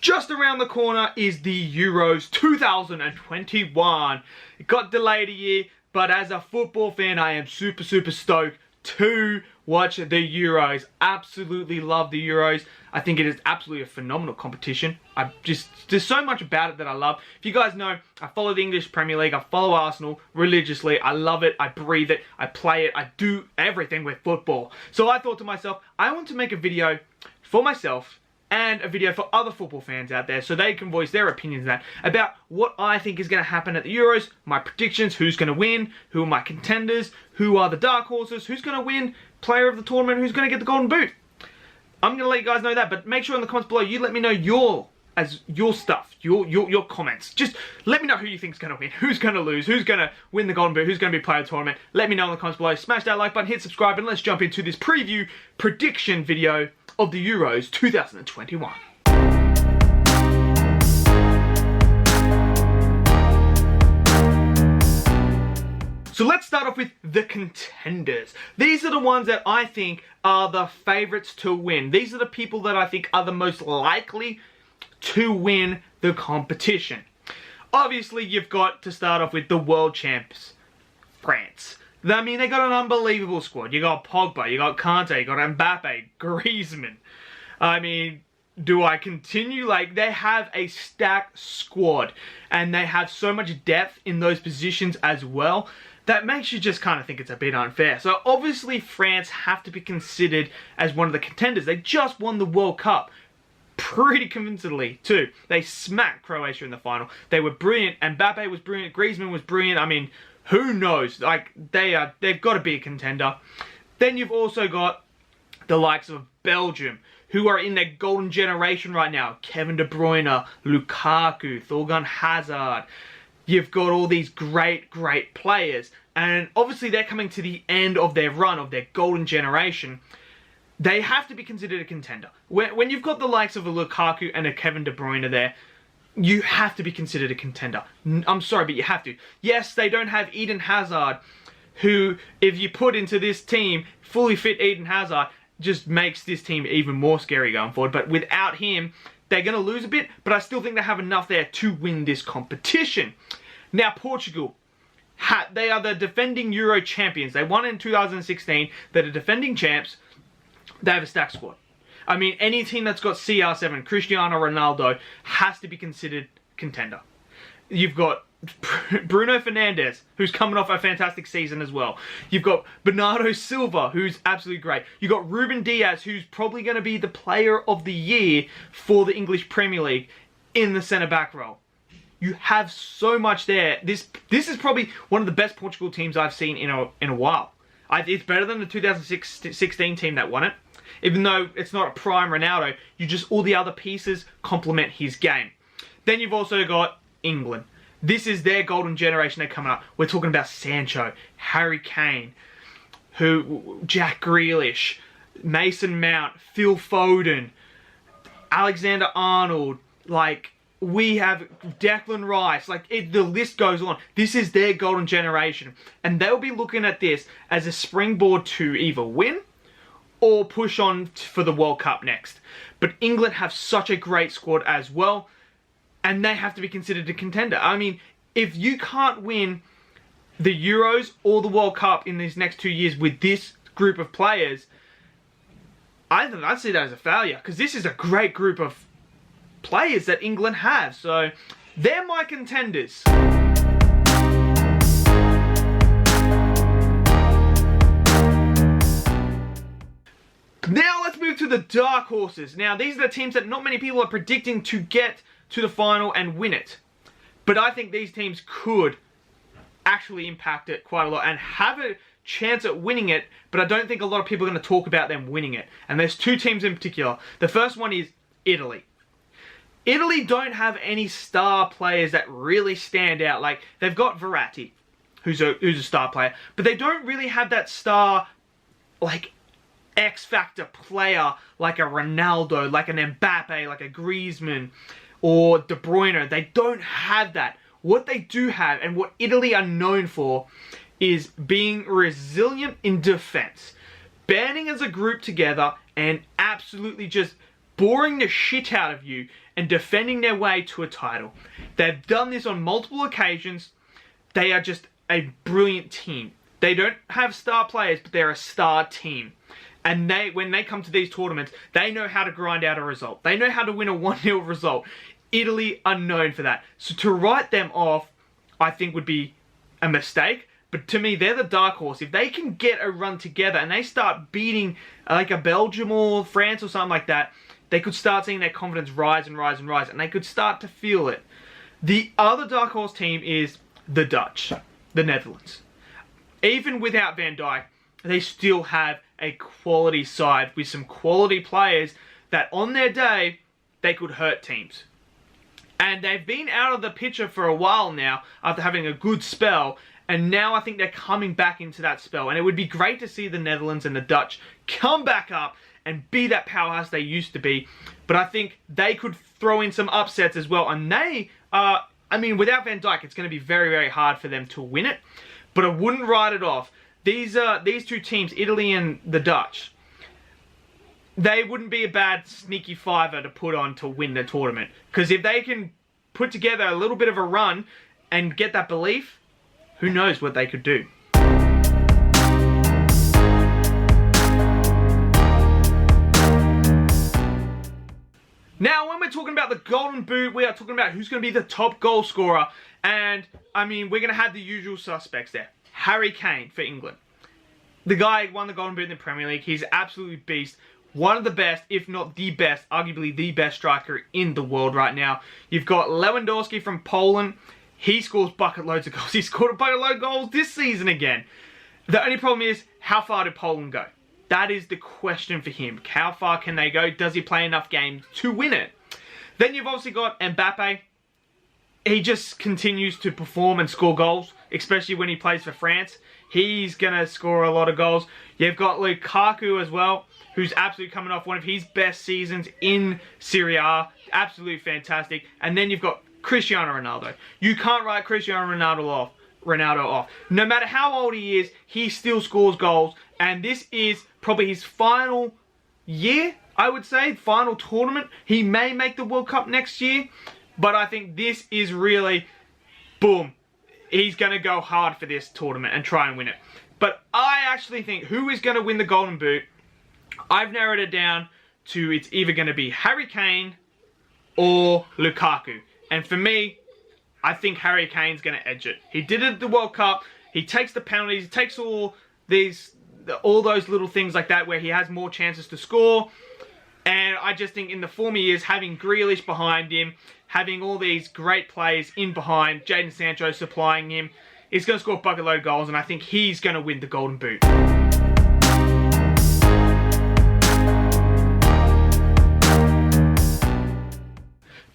Just around the corner is the Euros 2021. It got delayed a year, but as a football fan, I am super stoked to watch the Euros. Absolutely love the Euros. I think it is absolutely a phenomenal competition. There's so much about it that I love. If you guys know, I follow the English Premier League. I follow Arsenal religiously. I love it. I breathe it. I play it. I do everything with football. So I thought to myself, I want to make a video for myself and a video for other football fans out there so they can voice their opinions about what I think is going to happen at the Euros, my predictions, who's going to win, who are my contenders, who are the dark horses, who's going to win player of the tournament, who's going to get the golden boot. I'm going to let you guys know that, but make sure in the comments below you let me know your stuff, your comments. Just let me know who you think is going to win, who's going to lose, who's going to win the golden boot, who's going to be player of the tournament. Let me know in the comments below. Smash that like button, hit subscribe, and let's jump into this preview prediction video of the Euros 2021. So let's start off with the contenders. These are the ones that I think are the favourites to win. These are the people that I think are the most likely to win the competition. Obviously, you've got to start off with the world champs, France. I mean, they got an unbelievable squad. You got Pogba, you got Kante, you got Mbappe, Griezmann. I mean, do I continue? Like, they have a stacked squad, and they have so much depth in those positions as well, that makes you just kind of think it's a bit unfair. So, obviously, France have to be considered as one of the contenders. They just won the World Cup pretty convincingly, too. They smacked Croatia in the final. They were brilliant. Mbappe was brilliant. Griezmann was brilliant. I mean, who knows? Like, they've got to be a contender. Then you've also got the likes of Belgium, who are in their golden generation right now. Kevin De Bruyne, Lukaku, Thorgan Hazard. You've got all these great players. And obviously they're coming to the end of their run, of their golden generation. They have to be considered a contender. When you've got the likes of a Lukaku and a Kevin De Bruyne there, you have to be considered a contender. I'm sorry, but you have to. Yes, they don't have Eden Hazard, who, if you put into this team, fully fit Eden Hazard, just makes this team even more scary going forward. But without him, they're going to lose a bit, but I still think they have enough there to win this competition. Now, Portugal, they are the defending Euro champions. They won in 2016. They're the defending champs. They have a stacked squad. I mean, any team that's got CR7, Cristiano Ronaldo, has to be considered contender. You've got Bruno Fernandes, who's coming off a fantastic season as well. You've got Bernardo Silva, who's absolutely great. You've got Ruben Diaz, who's probably going to be the player of the year for the English Premier League in the centre-back role. You have so much there. This is probably one of the best Portugal teams I've seen in a while. It's better than the 2016 team that won it. Even though it's not a prime Ronaldo, all the other pieces complement his game. Then you've also got England. This is their golden generation they're coming up. We're talking about Sancho, Harry Kane, Jack Grealish, Mason Mount, Phil Foden, Alexander Arnold, we have Declan Rice, the list goes on. This is their golden generation. And they'll be looking at this as a springboard to either win or push on for the World Cup next. But England have such a great squad as well, and they have to be considered a contender. I mean, if you can't win the Euros or the World Cup in these next 2 years with this group of players, I'd see that as a failure, because this is a great group of players that England have. So, they're my contenders. Now let's move to the dark horses. Now these are the teams that not many people are predicting to get to the final and win it. But I think these teams could actually impact it quite a lot and have a chance at winning it, but I don't think a lot of people are going to talk about them winning it. And there's two teams in particular. The first one is Italy. Italy don't have any star players that really stand out. They've got Verratti, who's a star player, but they don't really have that star, X-factor player like a Ronaldo, like an Mbappe, like a Griezmann, or De Bruyne. They don't have that. What they do have, and what Italy are known for, is being resilient in defense. Banding as a group together and absolutely just boring the shit out of you and defending their way to a title. They've done this on multiple occasions. They are just a brilliant team. They don't have star players, but they're a star team. And when they come to these tournaments, they know how to grind out a result. They know how to win a 1-0 result. Italy are known for that. So to write them off, I think would be a mistake. But to me, they're the dark horse. If they can get a run together and they start beating like a Belgium or France or something like that, they could start seeing their confidence rise and rise and rise, and they could start to feel it. The other dark horse team is the Dutch, the Netherlands. Even without Van Dijk, they still have a quality side with some quality players that on their day, they could hurt teams. And they've been out of the picture for a while now after having a good spell. And now I think they're coming back into that spell. And it would be great to see the Netherlands and the Dutch come back up and be that powerhouse they used to be. But I think they could throw in some upsets as well. And they, I mean, without Van Dijk, it's going to be very, very hard for them to win it. But I wouldn't write it off. These two teams, Italy and the Dutch, they wouldn't be a bad sneaky fiver to put on to win the tournament. Because if they can put together a little bit of a run and get that belief, who knows what they could do. Now, when we're talking about the Golden Boot, we are talking about who's going to be the top goal scorer. And, I mean, we're going to have the usual suspects there. Harry Kane for England. The guy won the Golden Boot in the Premier League. He's absolutely beast. One of the best, if not the best, arguably the best striker in the world right now. You've got Lewandowski from Poland. He scores bucket loads of goals. He scored a bucket load of goals this season again. The only problem is, how far did Poland go? That is the question for him. How far can they go? Does he play enough games to win it? Then you've obviously got Mbappe. He just continues to perform and score goals, especially when he plays for France. He's going to score a lot of goals. You've got Lukaku as well, who's absolutely coming off one of his best seasons in Serie A. Absolutely fantastic. And then you've got Cristiano Ronaldo. You can't write Cristiano Ronaldo off. No matter how old he is, he still scores goals. And this is probably his final year, I would say. Final tournament. He may make the World Cup next year. But I think this is really, boom. He's going to go hard for this tournament and try and win it. But I actually think who is going to win the Golden Boot, I've narrowed it down to it's either going to be Harry Kane or Lukaku. And for me, I think Harry Kane's going to edge it. He did it at the World Cup. He takes the penalties. He takes all those little things like that where he has more chances to score. And I just think in the former years, having Grealish behind him, having all these great players in behind, Jadon Sancho supplying him, he's going to score a bucket load of goals, and I think he's going to win the Golden Boot.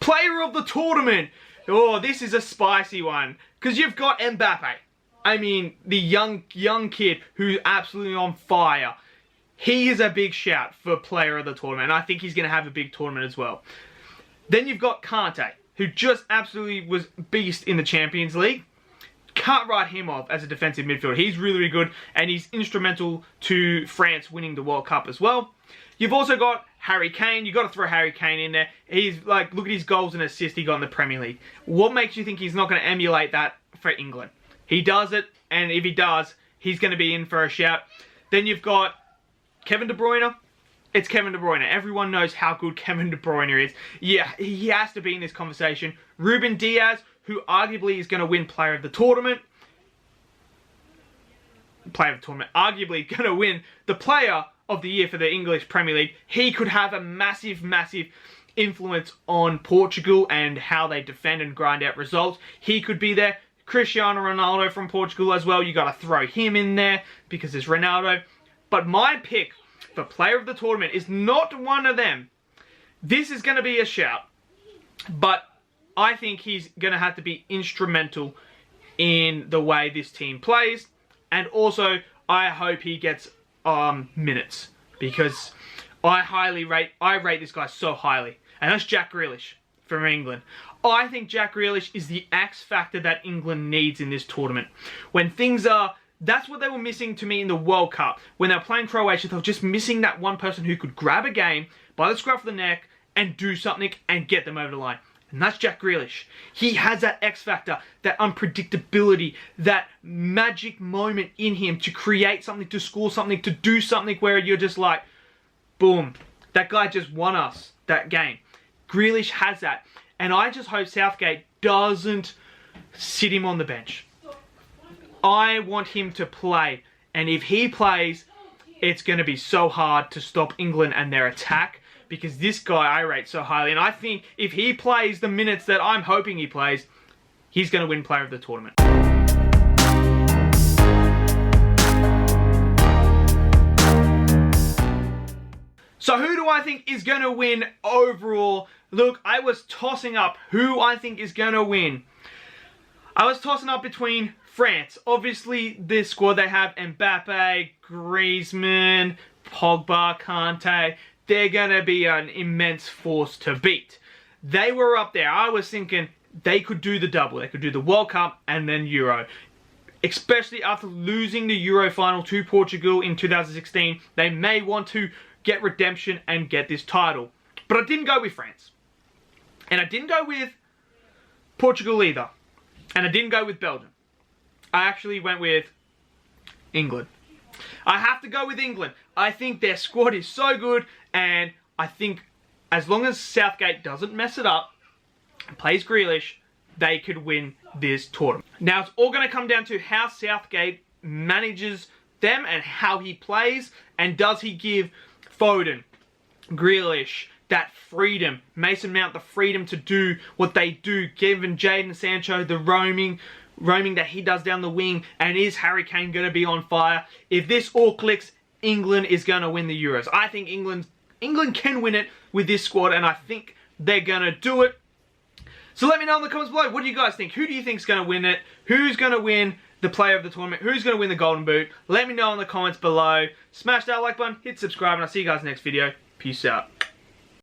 Player of the tournament. Oh, this is a spicy one. Because you've got Mbappe. I mean, the young kid who's absolutely on fire. He is a big shout for player of the tournament. And I think he's going to have a big tournament as well. Then you've got Kante, who just absolutely was beast in the Champions League. Can't write him off as a defensive midfielder. He's really, really good. And he's instrumental to France winning the World Cup as well. You've also got Harry Kane. You've got to throw Harry Kane in there. He's like, look at his goals and assists he got in the Premier League. What makes you think he's not going to emulate that for England? He does it, and if he does, he's going to be in for a shout. Then you've got Kevin De Bruyne. It's Kevin De Bruyne. Everyone knows how good Kevin De Bruyne is. Yeah, he has to be in this conversation. Ruben Diaz, who arguably is going to win Player of the Tournament. Arguably going to win the Player of the Year for the English Premier League. He could have a massive, massive influence on Portugal and how they defend and grind out results. He could be there. Cristiano Ronaldo from Portugal as well. You got to throw him in there because it's Ronaldo. But my pick for Player of the Tournament is not one of them. This is going to be a shout. But I think he's going to have to be instrumental in the way this team plays. And also, I hope he gets minutes. Because I rate this guy so highly. And that's Jack Grealish from England. I think Jack Grealish is the X factor that England needs in this tournament. When things are... That's what they were missing to me in the World Cup. When they were playing Croatia, they were just missing that one person who could grab a game by the scruff of the neck and do something and get them over the line. And that's Jack Grealish. He has that X factor, that unpredictability, that magic moment in him to create something, to score something, to do something where you're just like, boom, that guy just won us that game. Grealish has that. And I just hope Southgate doesn't sit him on the bench. I want him to play. And if he plays, it's going to be so hard to stop England and their attack. Because this guy I rate so highly. And I think if he plays the minutes that I'm hoping he plays, he's going to win Player of the Tournament. So who do I think is going to win overall? Look, I was tossing up who I think is going to win. I was tossing up between France. Obviously, this squad they have Mbappe, Griezmann, Pogba, Kante. They're going to be an immense force to beat. They were up there. I was thinking they could do the double. They could do the World Cup and then Euro. Especially after losing the Euro final to Portugal in 2016. They may want to get redemption and get this title. But I didn't go with France. And I didn't go with Portugal either. And I didn't go with Belgium. I actually went with England. I have to go with England. I think their squad is so good, and I think as long as Southgate doesn't mess it up and plays Grealish, they could win this tournament. Now, it's all going to come down to how Southgate manages them and how he plays, and does he give Foden, Grealish, that freedom, Mason Mount the freedom to do what they do, giving Jadon Sancho the roaming that he does down the wing, and is Harry Kane going to be on fire? If this all clicks, England is going to win the Euros. I think England can win it with this squad, and I think they're going to do it. So let me know in the comments below, what do you guys think? Who do you think is going to win it? Who's going to win the Player of the Tournament? Who's going to win the Golden Boot? Let me know in the comments below. Smash that like button, hit subscribe, and I'll see you guys next video. Peace out.